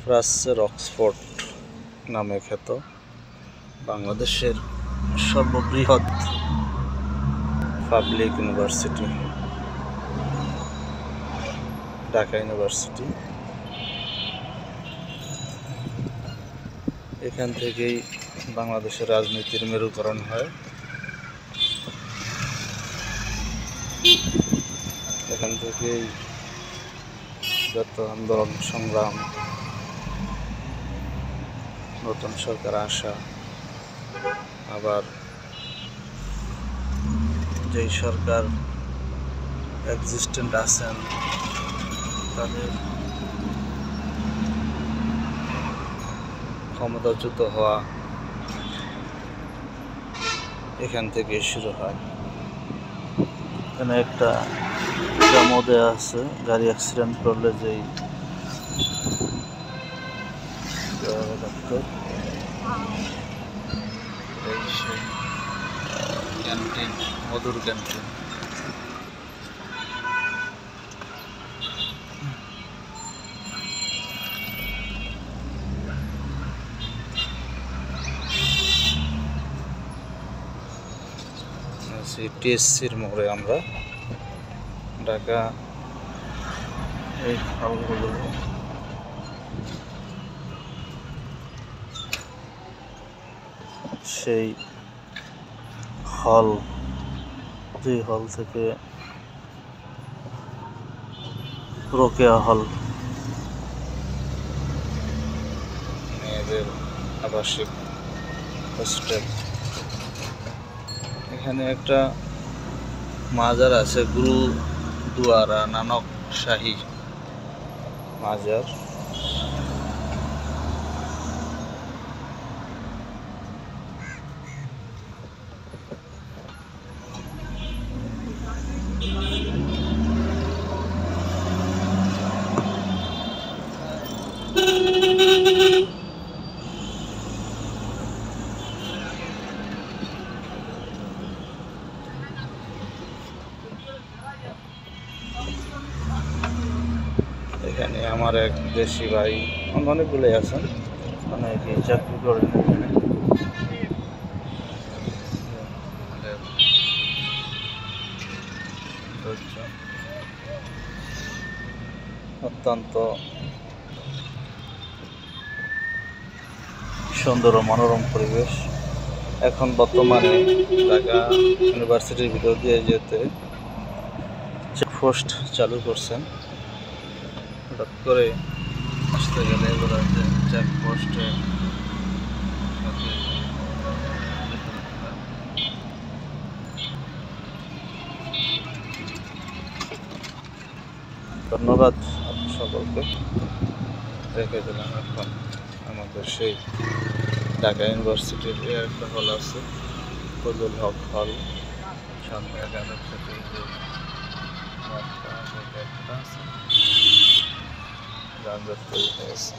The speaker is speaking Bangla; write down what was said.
প্রাচ্যের অক্সফোর্ড নামে খ্যাত বাংলাদেশের সর্ববৃহৎ পাবলিক ইউনিভার্সিটি ঢাকা ইউনিভার্সিটি। এখান থেকেই বাংলাদেশের রাজনীতির মেরুকরণ হয়। এখান থেকেই যত আন্দোলন সংগ্রাম, নতুন সরকার আসা, আবার যেই সরকার এক্সিস্টেন্ট আছেন তাদের ক্ষমতাচ্যুত হওয়া এখান থেকে শুরু হয়। এখানে একটা ডেমো দেওয়া আছে, গাড়ি অ্যাক্সিডেন্ট করলে যেই ক্যান্টিন, মধুর ক্যান্টিন। টিএসসির মোড়ে আমরা ঢাকা এই হলগুলো সেই হল, যে হল থেকে রোকেয়া হল, মেয়েদের আবাসিক হোস্টেল। এখানে একটা মাজার আছে, গুরুদুয়ারা নানক শাহী মাজার। এখানে আমার এক দেশি ভাই, অনেকগুলোই আছেন, অনেকে চাকরি করেন এখানে। অত্যন্ত সুন্দর ও মনোরম পরিবেশ। এখন বর্তমানে ঢাকা ইউনিভার্সিটির ভিতর দিয়ে যেতে চেকপোস্ট চালু করছেন। হঠাৎ করে আসতে গেলে এগুলো চেকপোস্টে ধন্যবাদ সকলকে। রেখে দিলাম। এখন আমাদের সেই ঢাকা ইউনিভার্সিটির একটা হল আছে, ফজল হক হল, সামনে এখানের সাথে যানজট তৈরি হয়েছে।